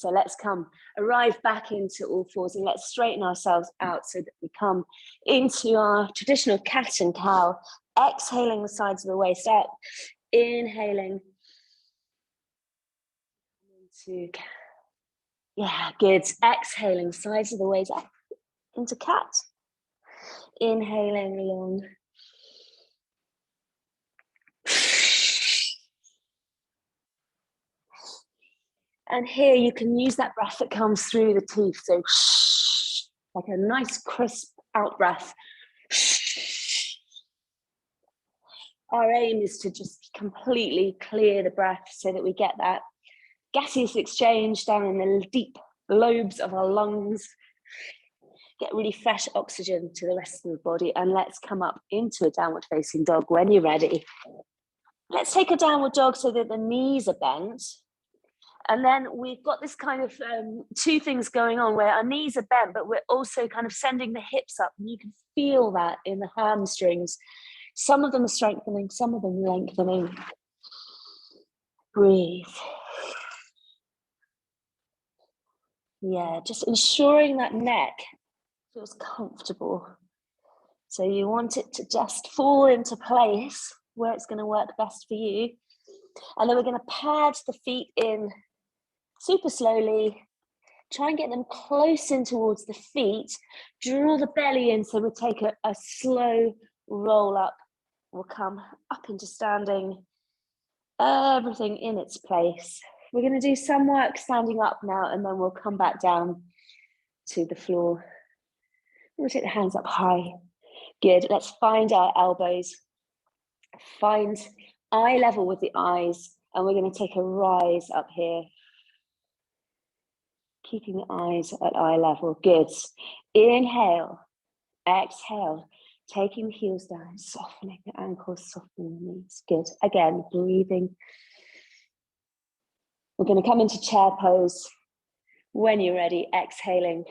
So let's arrive back into all fours, and let's straighten ourselves out so that we come into our traditional cat and cow, exhaling the sides of the waist up, inhaling into, yeah, good. Exhaling sides of the waist up into cat. Inhaling along. And here you can use that breath that comes through the teeth. So like a nice crisp out breath. Our aim is to just completely clear the breath so that we get that gaseous exchange down in the deep lobes of our lungs. Get really fresh oxygen to the rest of the body. And let's come up into a downward facing dog when you're ready. Let's take a downward dog so that the knees are bent. And then we've got this kind of two things going on where our knees are bent, but we're also kind of sending the hips up. And you can feel that in the hamstrings. Some of them are strengthening, some of them lengthening. Breathe. Yeah, just ensuring that neck feels comfortable. So you want it to just fall into place where it's going to work best for you. And then we're going to pad the feet in super slowly. Try and get them close in towards the feet. Draw the belly in, so we'll take a slow roll up. We'll come up into standing. Everything in its place. We're going to do some work standing up now, and then we'll come back down to the floor. We'll take the hands up high. Good. Let's find our elbows. Find eye level with the eyes, and we're going to take a rise up here. Keeping the eyes at eye level. Good. Inhale. Exhale. Taking the heels down, softening the ankles, softening the knees. Good. Again, breathing. We're going to come into chair pose. When you're ready, exhaling,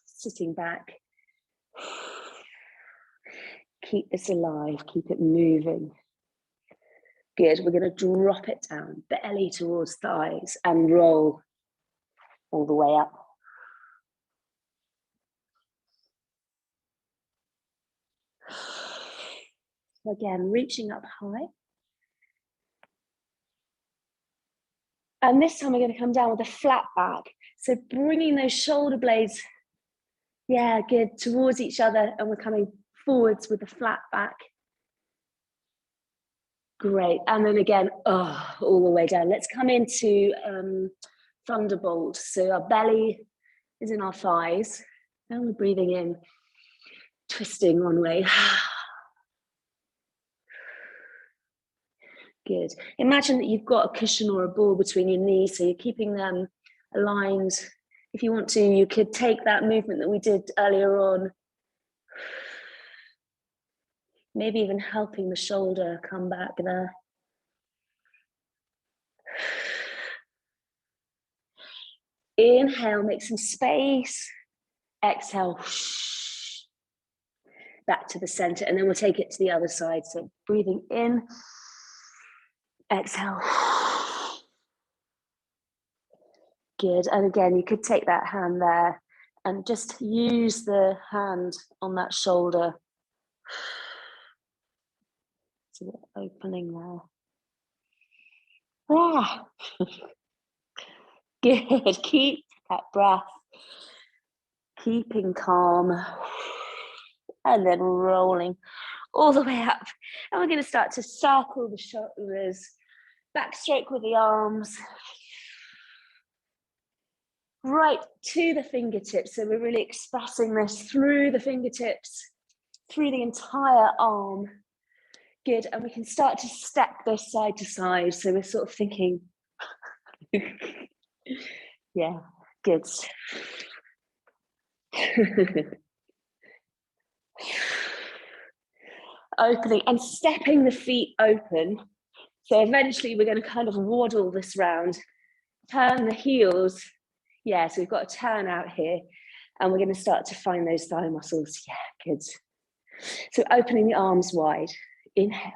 sitting back. Keep this alive, keep it moving. Good. We're going to drop it down, belly towards thighs, and roll all the way up. Again, reaching up high. And this time we're going to come down with a flat back. So bringing those shoulder blades, yeah, good, towards each other, and we're coming forwards with a flat back. Great. And then again, all the way down. Let's come into thunderbolt. So our belly is in our thighs, and we're breathing in, twisting one way. Good. Imagine that you've got a cushion or a ball between your knees, so you're keeping them aligned. If you want to, you could take that movement that we did earlier on, maybe even helping the shoulder come back there. Inhale, make some space. Exhale, back to the center, and then we'll take it to the other side. So breathing in. Exhale. Good. And again, you could take that hand there and just use the hand on that shoulder. So the opening there. Ah. Good. Keep that breath. Keeping calm. And then rolling all the way up. And we're going to start to circle the shoulders. Backstroke with the arms, right to the fingertips. So we're really expressing this through the fingertips, through the entire arm. Good. And we can start to step this side to side. So we're sort of thinking, yeah, good. Opening and stepping the feet open. So eventually we're going to kind of waddle this round, turn the heels. Yeah, so we've got a turn out here, and we're going to start to find those thigh muscles. Yeah, good. So opening the arms wide. Inhale.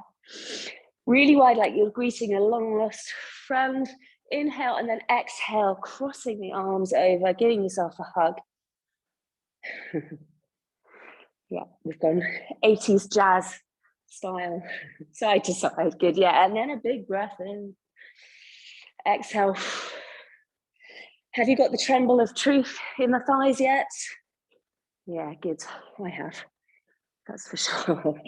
Really wide, like you're greeting a long lost friend. Inhale and then exhale, crossing the arms over, giving yourself a hug. Yeah, we've gone 80s jazz style, side to side. Good, yeah. And then a big breath in. Exhale. Have you got the tremble of truth in the thighs yet? Yeah, good. I have. That's for sure.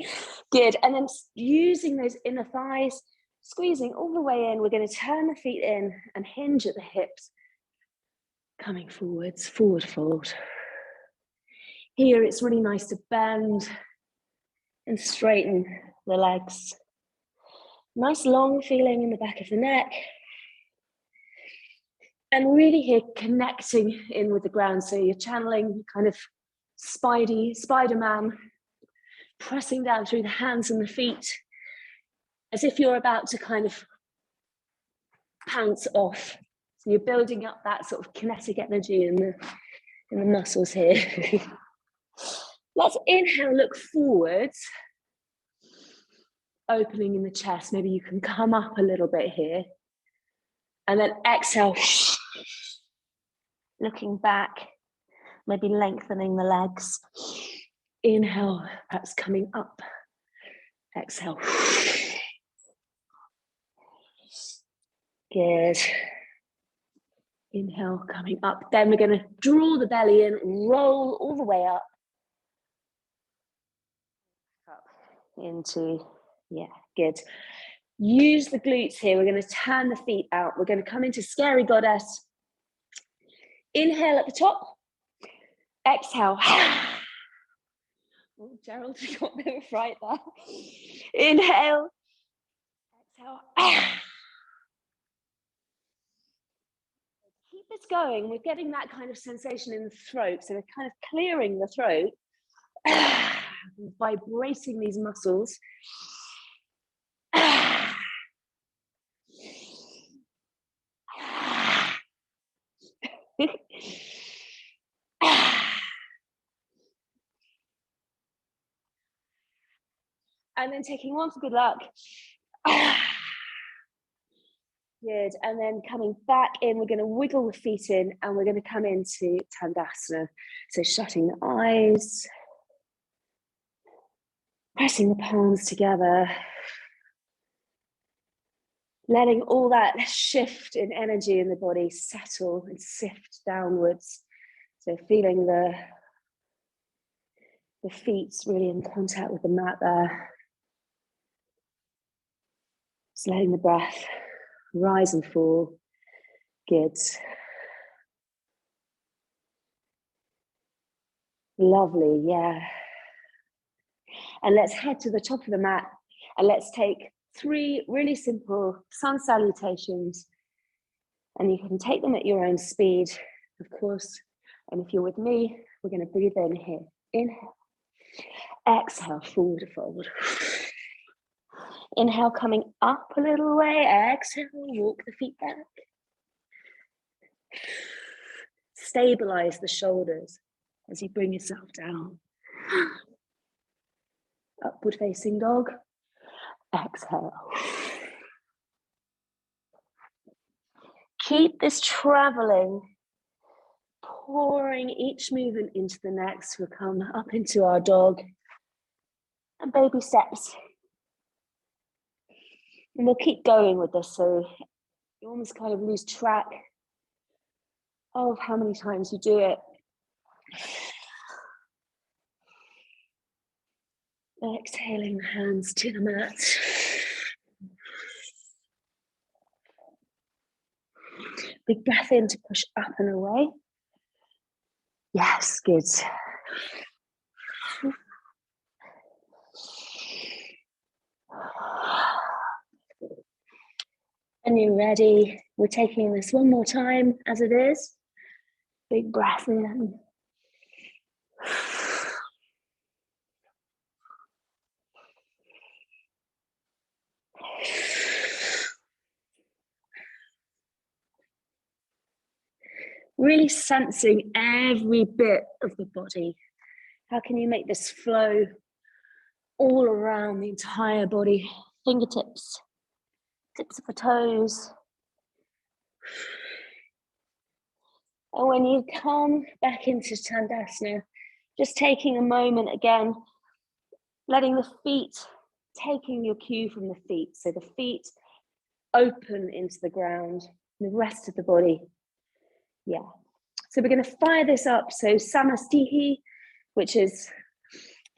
Good. And then using those inner thighs, squeezing all the way in, we're going to turn the feet in and hinge at the hips. Coming forwards, forward fold. Here it's really nice to bend and straighten the legs. Nice long feeling in the back of the neck. And really here connecting in with the ground. So you're channeling kind of Spider-Man, pressing down through the hands and the feet as if you're about to kind of pounce off. So you're building up that sort of kinetic energy in the muscles here. Let's inhale, look forwards, opening in the chest. Maybe you can come up a little bit here. And then exhale, looking back, maybe lengthening the legs. Inhale, perhaps coming up. Exhale. Good. Inhale, coming up. Then we're going to draw the belly in, roll all the way up. Up into, yeah, good. Use the glutes here. We're going to turn the feet out. We're going to come into scary goddess. Inhale at the top. Exhale. Oh, Gerald, you got a bit of a fright there. Inhale. Exhale. Keep this going. We're getting that kind of sensation in the throat. So we're kind of clearing the throat, vibrating these muscles. And then taking one for good luck. Good. And then coming back in, we're going to wiggle the feet in and we're going to come into Tandasana. So shutting the eyes, pressing the palms together, letting all that shift in energy in the body settle and sift downwards. So feeling the feet really in contact with the mat there. Just letting the breath rise and fall. Good. Lovely, yeah. And let's head to the top of the mat and let's take 3 really simple sun salutations. And you can take them at your own speed, of course. And if you're with me, we're going to breathe in here. Inhale. Exhale, forward fold. Inhale, coming up a little way. Exhale, walk the feet back. Stabilize the shoulders as you bring yourself down. Upward facing dog. Exhale. Keep this traveling, pouring each movement into the next. We'll come up into our dog and baby steps. And we'll keep going with this, so you almost kind of lose track of how many times you do it. Exhaling the hands to the mat. Big breath in to push up and away. Yes, good. And you're ready. We're taking this one more time as it is. Big breath in. Really sensing every bit of the body. How can you make this flow all around the entire body? Fingertips, tips of the toes, And when you come back into Tandasana, just taking a moment again, letting the feet, taking your cue from the feet. So the feet open into the ground, the rest of the body. Yeah. So we're going to fire this up. So Samastihi, which is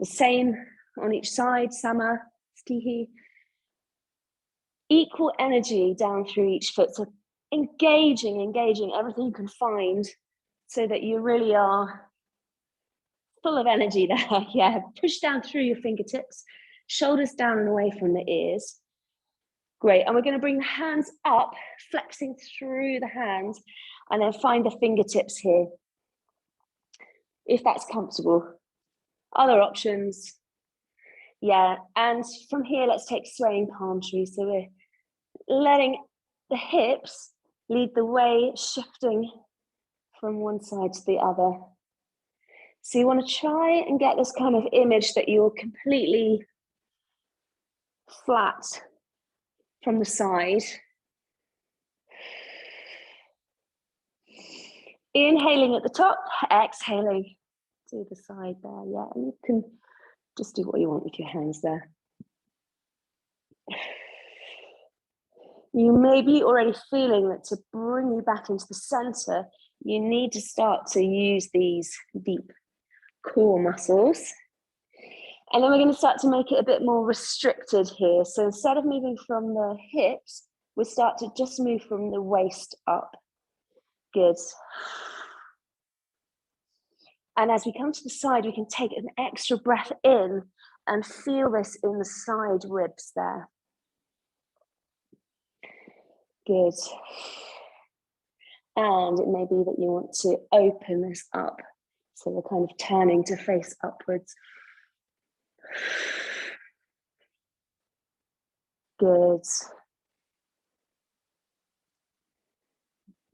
the same on each side, Samastihi. Equal energy down through each foot. So engaging everything you can find so that you really are full of energy there. Yeah, push down through your fingertips, shoulders down and away from the ears. Great, and we're going to bring the hands up, flexing through the hands, and then find the fingertips here, if that's comfortable. Other options, yeah, and from here, let's take swaying palm tree. So we're letting the hips lead the way, shifting from one side to the other. So you want to try and get this kind of image that you're completely flat from the side. Inhaling at the top, exhaling to the side there. Yeah, and you can just do what you want with your hands there. You may be already feeling that to bring you back into the center, you need to start to use these deep core muscles. And then we're going to start to make it a bit more restricted here. So instead of moving from the hips, we start to just move from the waist up. Good. And as we come to the side, we can take an extra breath in and feel this in the side ribs there. Good. And it may be that you want to open this up. So we're kind of turning to face upwards. Good.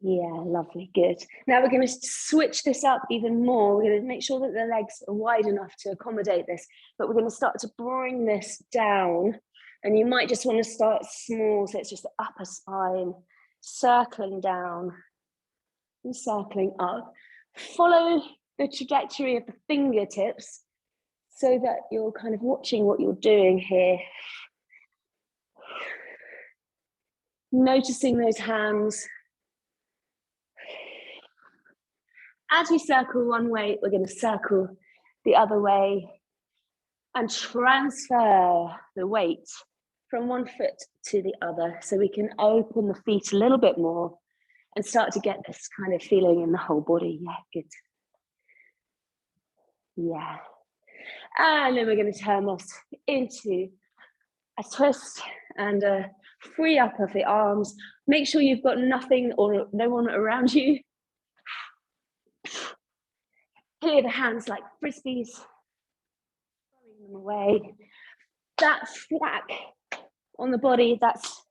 Yeah, lovely, good. Now we're going to switch this up even more. We're going to make sure that the legs are wide enough to accommodate this, but we're going to start to bring this down. And you might just want to start small, so it's just the upper spine, circling down and circling up. Follow the trajectory of the fingertips so that you're kind of watching what you're doing here. Noticing those hands. As we circle one way, we're going to circle the other way and transfer the weight from one foot to the other so we can open the feet a little bit more and start to get this kind of feeling in the whole body. Yeah, good. Yeah. And then we're going to turn this into a twist and a free up of the arms. Make sure you've got nothing or no one around you. Clear the hands like frisbees, throwing them away. That slack on the body, that's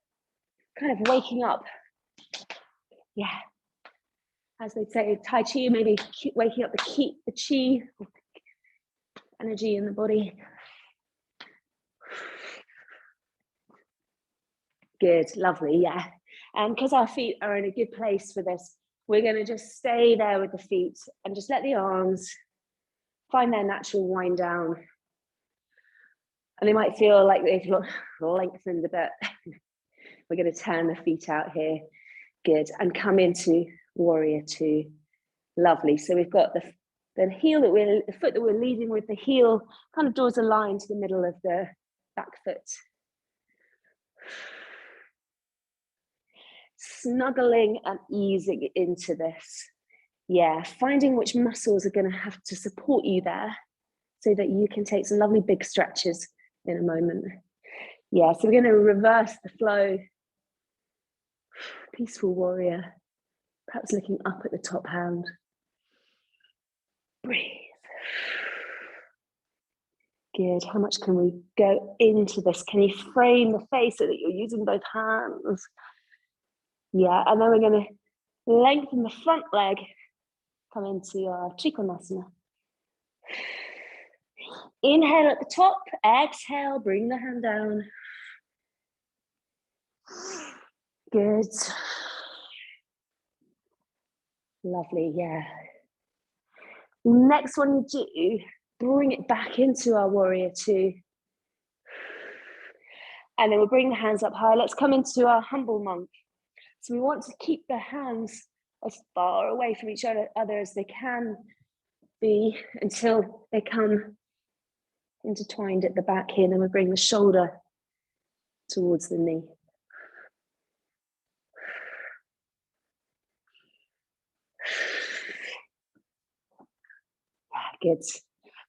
kind of waking up. Yeah. As they say, Tai Chi, maybe waking up the chi, energy in the body. Good, lovely, yeah. And because our feet are in a good place for this, we're going to just stay there with the feet and just let the arms find their natural wind down. And they might feel like they've lengthened a bit. We're going to turn the feet out here. Good. And come into warrior two. Lovely. So we've got the foot that we're leading with, the heel kind of draws a line to the middle of the back foot. Snuggling and easing into this. Yeah, finding which muscles are going to have to support you there so that you can take some lovely big stretches in a moment. Yeah, so we're going to reverse the flow. Peaceful warrior, perhaps looking up at the top hand. Breathe. Good. How much can we go into this? Can you frame the face so that you're using both hands? Yeah, and then we're going to lengthen the front leg. Come into our Trikonasana. Inhale at the top, exhale, bring the hand down. Good. Lovely, yeah. Next one you do, bring it back into our warrior two. And then we'll bring the hands up high. Let's come into our humble monk. So we want to keep the hands as far away from each other as they can be until they come intertwined at the back here. And then we bring the shoulder towards the knee. Good.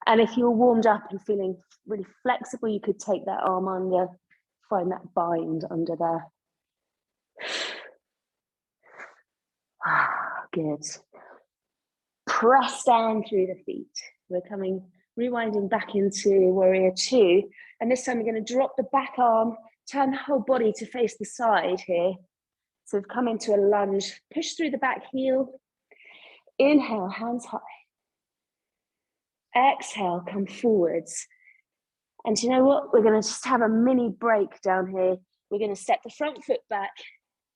And if you're warmed up and feeling really flexible, you could take that arm under, find that bind under there. Good. Press down through the feet. We're rewinding back into warrior two. And this time we're going to drop the back arm, turn the whole body to face the side here. So we've come into a lunge, push through the back heel. Inhale, hands high. Exhale, come forwards. And you know what? We're going to just have a mini break down here. We're going to step the front foot back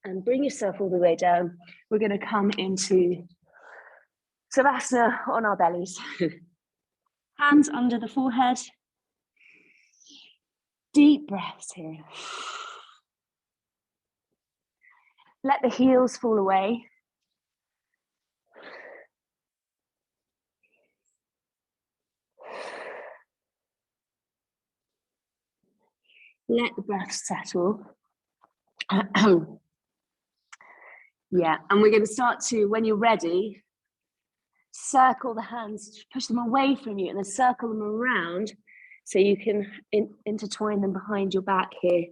and bring yourself all the way down. We're going to come into Savasana on our bellies. Hands under the forehead. Deep breaths here. Let the heels fall away. Let the breath settle. Yeah, and we're going to start to, when you're ready, circle the hands, push them away from you, and then circle them around so you can intertwine them behind your back here.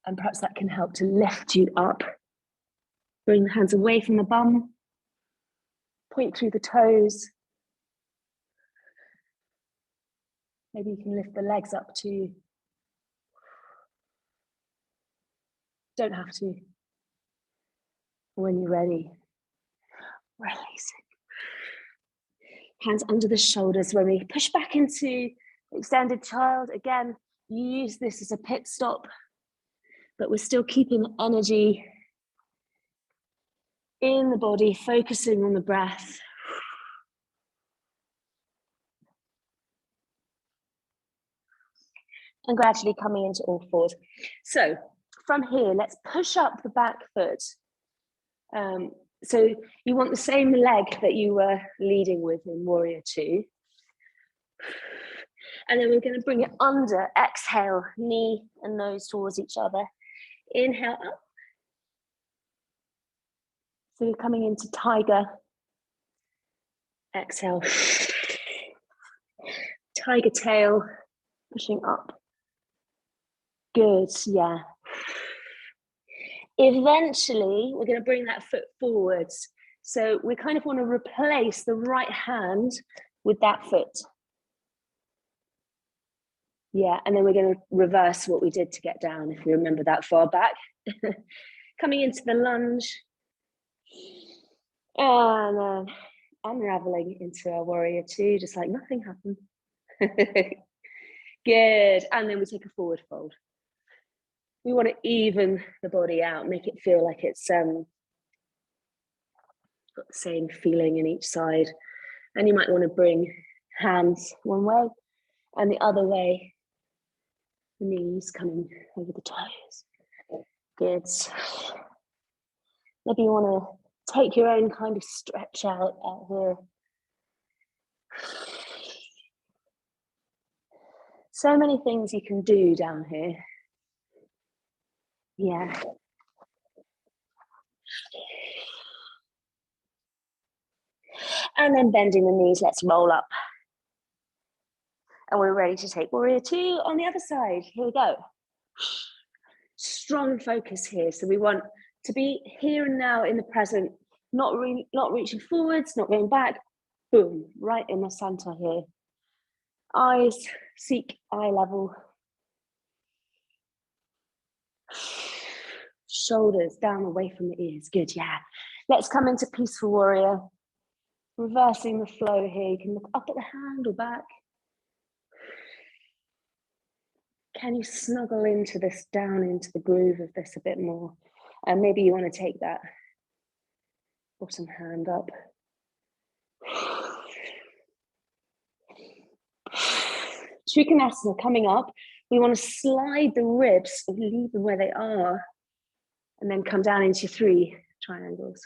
And perhaps that can help to lift you up. Bring the hands away from the bum. Point through the toes. Maybe you can lift the legs up too. Don't have to. When you're ready, release it. Hands under the shoulders. When we push back into extended child, again, you use this as a pit stop, but we're still keeping energy in the body, focusing on the breath. And gradually coming into all fours. So from here, let's push up the back foot. So you want the same leg that you were leading with in warrior two. And then we're going to bring it under. Exhale, knee and nose towards each other. Inhale up. So you're coming into tiger. Exhale. Tiger tail, pushing up. Good, yeah. Eventually, we're going to bring that foot forwards. So we kind of want to replace the right hand with that foot. Yeah, and then we're going to reverse what we did to get down, if you remember that far back. Coming into the lunge. And then unraveling into our warrior two, just like nothing happened. Good, and then we take a forward fold. We want to even the body out, make it feel like it's got the same feeling in each side. And you might want to bring hands one way and the other way, the knees coming over the toes. Good. Maybe you want to take your own kind of stretch out here. So many things you can do down here. Yeah. And then bending the knees, let's roll up. And we're ready to take warrior two on the other side. Here we go. Strong focus here. So we want to be here and now in the present, not reaching forwards, not going back. Boom, right in the center here. Eyes seek eye level. Shoulders down away from the ears. Good, yeah. Let's come into peaceful warrior. Reversing the flow here. You can look up at the hand or back. Can you snuggle into this, down into the groove of this a bit more? And maybe you want to take that bottom hand up. Trikonasana coming up. We want to slide the ribs, leave them where they are, and then come down into 3 triangles.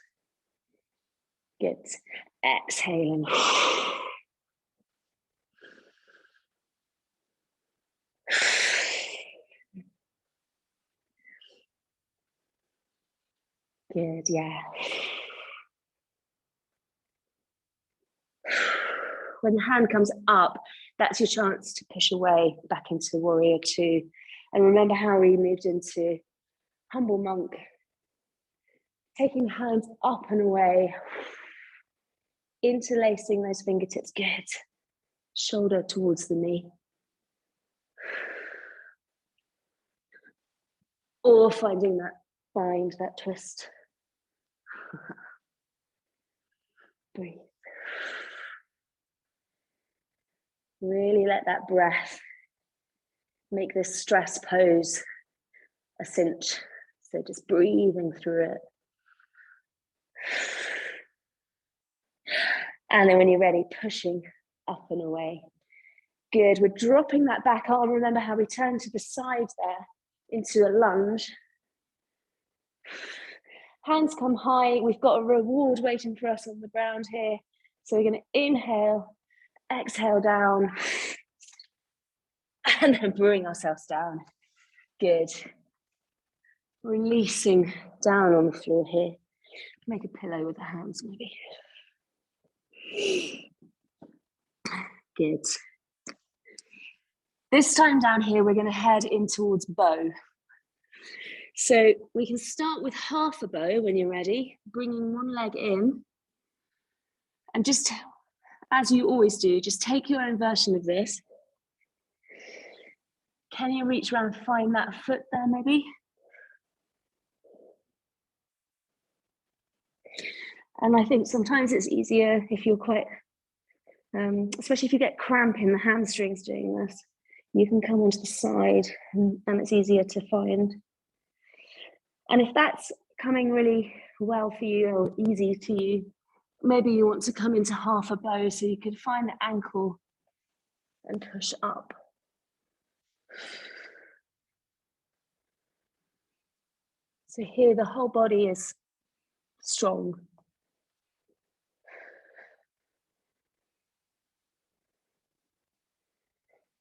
Good. Exhaling. Good, yeah. When the hand comes up, that's your chance to push away back into warrior 2. And remember how we moved into humble monk. Taking the hands up and away. Interlacing those fingertips, good. Shoulder towards the knee. Or find that twist. Breathe. Really let that breath make this stress pose a cinch. So just breathing through it. And then when you're ready, pushing up and away. Good, we're dropping that back arm. Remember how we turn to the side there into a lunge. Hands come high. We've got a reward waiting for us on the ground here. So we're going to inhale, exhale down, and then bring ourselves down. Good. Releasing down on the floor here. Make a pillow with the hands maybe. Good. This time down here, we're going to head in towards bow. So we can start with half a bow when you're ready, bringing one leg in. And just, as you always do, just take your own version of this. Can you reach around and find that foot there maybe? And I think sometimes it's easier if you're quite, especially if you get cramp in the hamstrings doing this, you can come onto the side and it's easier to find. And if that's coming really well for you or easy to you, maybe you want to come into half a bow so you could find the ankle and push up. So here the whole body is strong.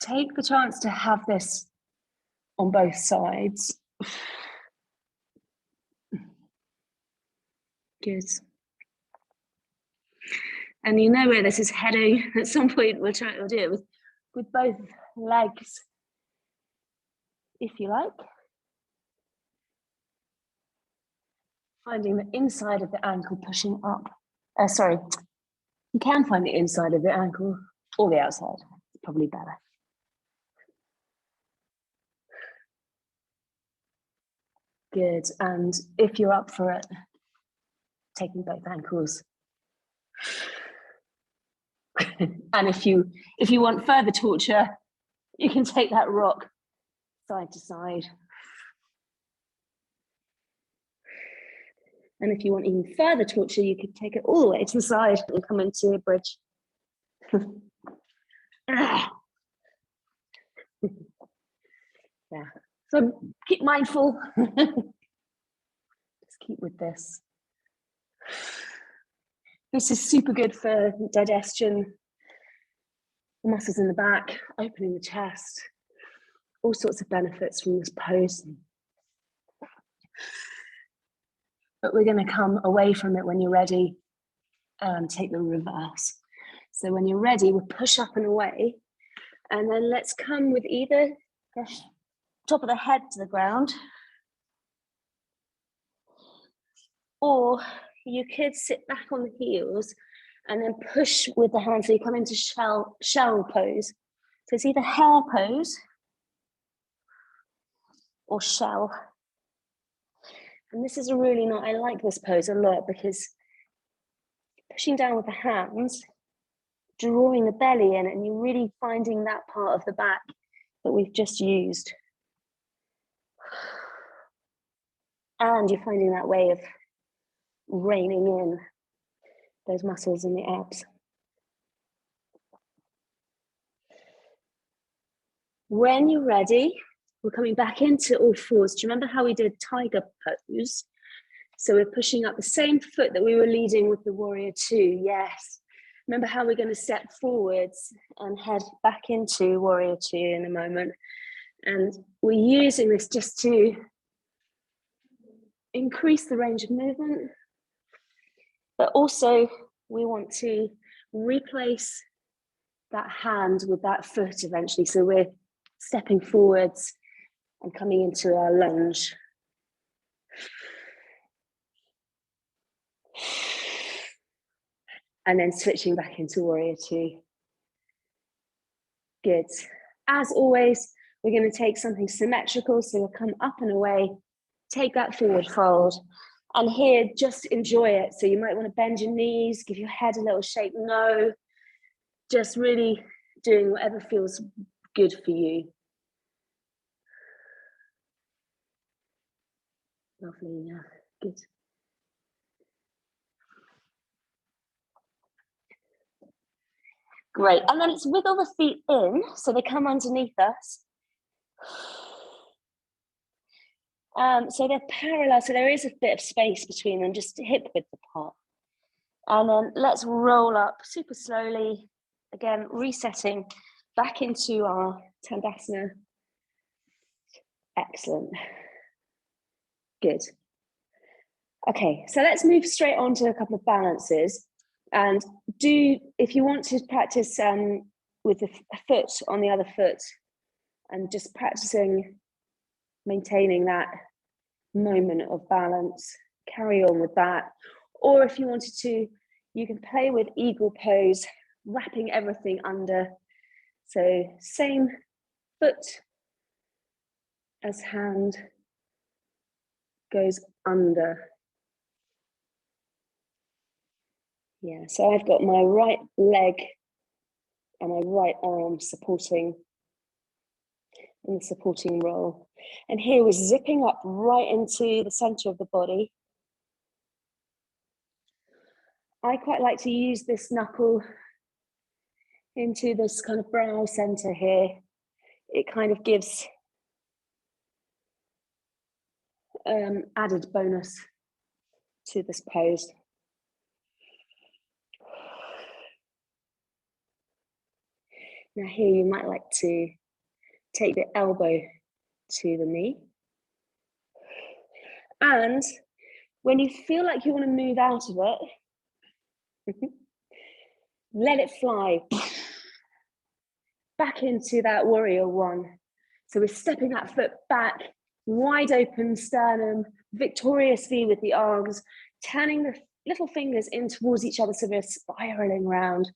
Take the chance to have this on both sides. Good. And you know where this is heading. At some point we'll do it with both legs, if you like. Finding the inside of the ankle pushing up. Sorry, you can find the inside of the ankle or the outside. It's probably better. Good, and if you're up for it, taking both ankles. And if you want further torture, you can take that rock side to side. And if you want even further torture, you could take it all the way to the side and come into a bridge. Yeah. So keep mindful. Just keep with this. This is super good for digestion, the muscles in the back, opening the chest, all sorts of benefits from this pose. But we're going to come away from it when you're ready and take the reverse. So when you're ready, we'll push up and away. And then let's come with either the top of the head to the ground, or you could sit back on the heels and then push with the hands so you come into shell pose. So it's either hare pose or shell. And this is a really nice, I like this pose a lot because pushing down with the hands, drawing the belly in, and you're really finding that part of the back that we've just used. And you're finding that way of reining in those muscles in the abs. When you're ready, we're coming back into all fours. Do you remember how we did tiger pose? So we're pushing up the same foot that we were leading with the warrior two. Yes. Remember how we're going to step forwards and head back into warrior two in a moment. And we're using this just to increase the range of movement. But also we want to replace that hand with that foot eventually. So we're stepping forwards and coming into our lunge. And then switching back into warrior two. Good. As always, we're going to take something symmetrical. So we'll come up and away, take that forward fold. And here, just enjoy it. So you might want to bend your knees, give your head a little shake. No, just really doing whatever feels good for you. Lovely, yeah, good. Great, and then it's wiggle the feet in, so they come underneath us. So they're parallel, so there is a bit of space between them, just hip width apart. And then let's roll up super slowly, again, resetting back into our Tandasana. Excellent. Good. Okay, so let's move straight on to a couple of balances. And if you want to practice with the foot on the other foot and just practicing maintaining that moment of balance, carry on with that. Or if you wanted to, you can play with eagle pose, wrapping everything under. So same foot as hand goes under. Yeah, so I've got my right leg and my right arm supporting in the supporting roll. And here we're zipping up right into the center of the body. I quite like to use this knuckle into this kind of brow center here. It kind of gives added bonus to this pose. Now here you might like to take the elbow to the knee. And when you feel like you want to move out of it, let it fly back into that warrior one. So we're stepping that foot back, wide open sternum, victorious V with the arms, turning the little fingers in towards each other so we're spiraling round.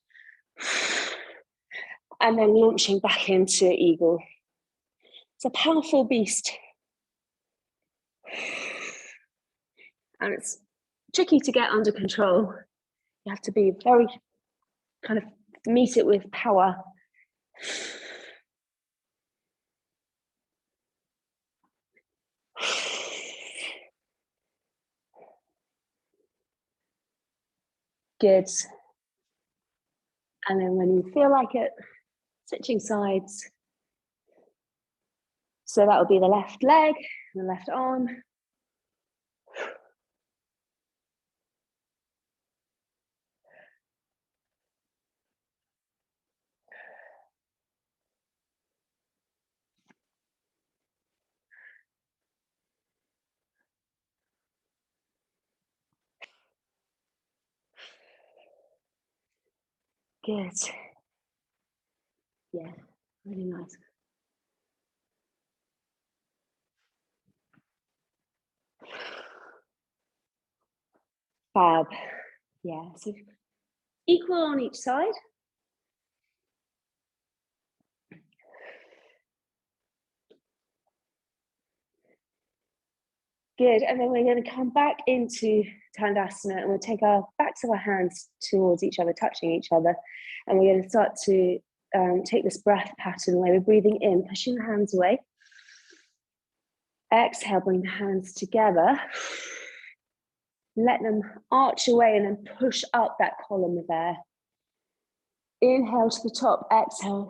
And then launching back into eagle. It's a powerful beast. And it's tricky to get under control. You have to be very kind of meet it with power. Good. And then when you feel like it, switching sides. So that will be the left leg and the left arm. Good. Yeah, really nice. Fab. Yeah, so equal on each side. Good, and then we're going to come back into Tandasana and we'll take our backs of our hands towards each other, touching each other. And we're going to start to take this breath pattern where we're breathing in, pushing the hands away. Exhale, bring the hands together. Let them arch away and then push up that column of air. Inhale to the top, exhale.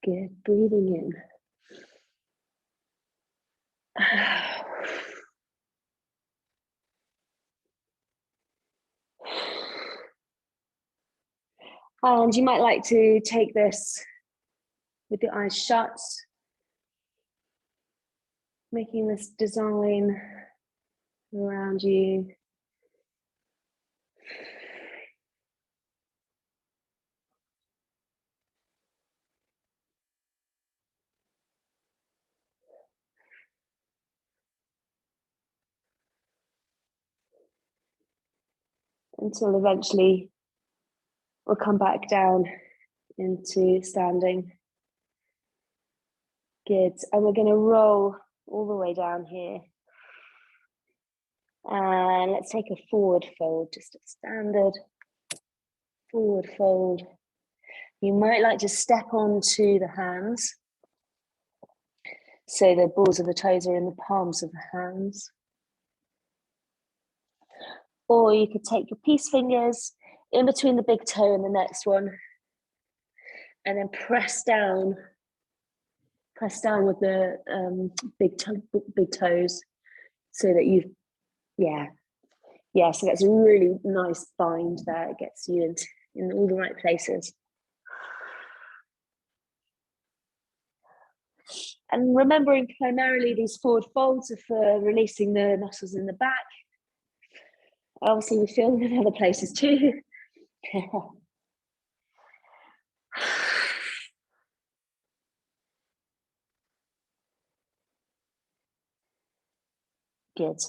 Good, breathing in. And you might like to take this with your eyes shut, making this design around you. Until eventually we'll come back down into standing. Good, and we're going to roll all the way down here. And let's take a forward fold, just a standard forward fold. You might like to step onto the hands, so the balls of the toes are in the palms of the hands. Or you could take your peace fingers in between the big toe and the next one, and then press down with the big toes, so that you, so that's a really nice bind there. It gets you in all the right places. And remembering primarily these forward folds are for releasing the muscles in the back. Obviously we feel them in other places too. Good.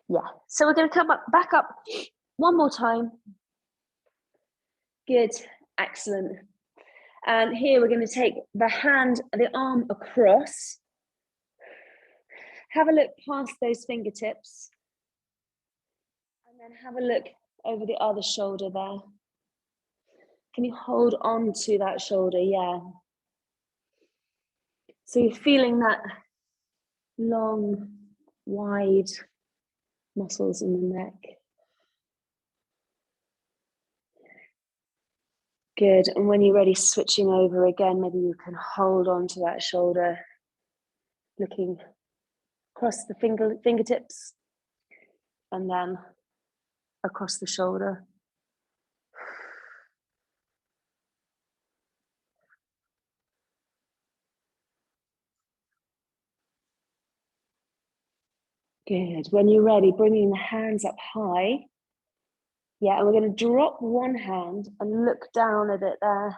Yeah, so we're going to come back up one more time. Good, excellent. And here we're going to take the arm across. Have a look past those fingertips. And then have a look over the other shoulder there. Can you hold on to that shoulder? Yeah. So you're feeling that long, wide muscles in the neck. Good, and when you're ready, switching over again, maybe you can hold on to that shoulder, looking across the fingertips, and then across the shoulder. Good, when you're ready, bringing the hands up high. Yeah, and we're going to drop one hand and look down at it there,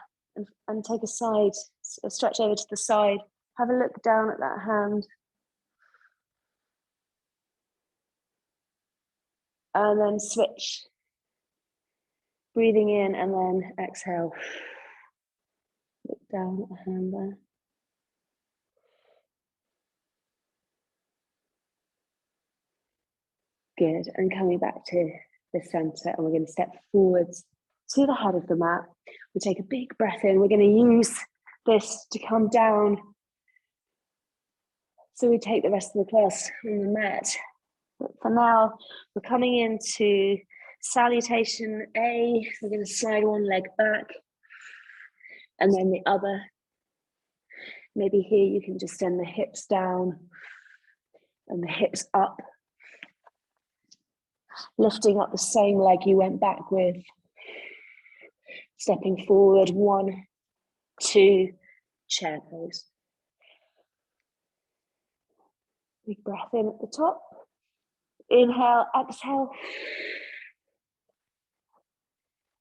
and take a stretch over to the side. Have a look down at that hand. And then switch. Breathing in and then exhale. Look down at the hand there. Good, and coming back to the center, and we're going to step forwards to the head of the mat. We'll take a big breath in. We're going to use this to come down. So we take the rest of the class on the mat. But for now, we're coming into salutation A. We're going to slide one leg back and then the other. Maybe here you can just send the hips down and the hips up. Lifting up the same leg you went back with. Stepping forward, 1, 2, chair pose. Big breath in at the top. Inhale, exhale.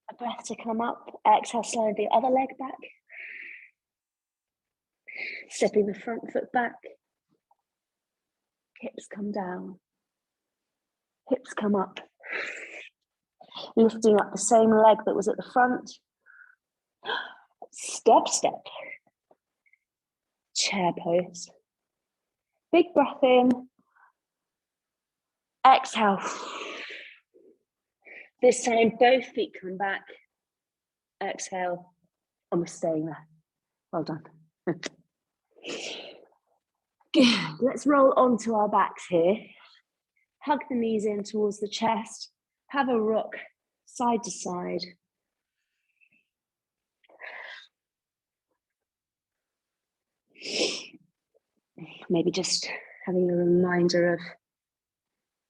A breath to come up. Exhale, slide the other leg back. Stepping the front foot back. Hips come down. Hips come up. Lifting up the same leg that was at the front. Step, step. Chair pose. Big breath in. Exhale. This time, both feet come back. Exhale. And we're staying there. Well done. Good. Let's roll onto our backs here. Hug the knees in towards the chest. Have a rock side to side. Maybe just having a reminder of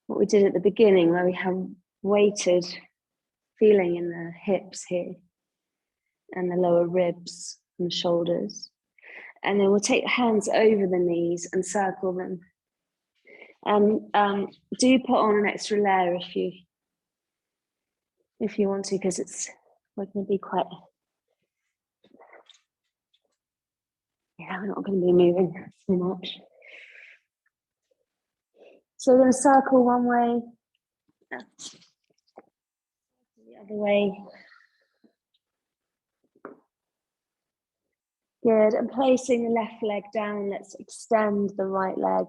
what we did at the beginning, where we have weighted feeling in the hips here and the lower ribs and the shoulders. And then we'll take hands over the knees and circle them. And do put on an extra layer if you want to, because we're going to be quite, we're not going to be moving so much. So we're going to circle one way, the other way. Good, and placing the left leg down, let's extend the right leg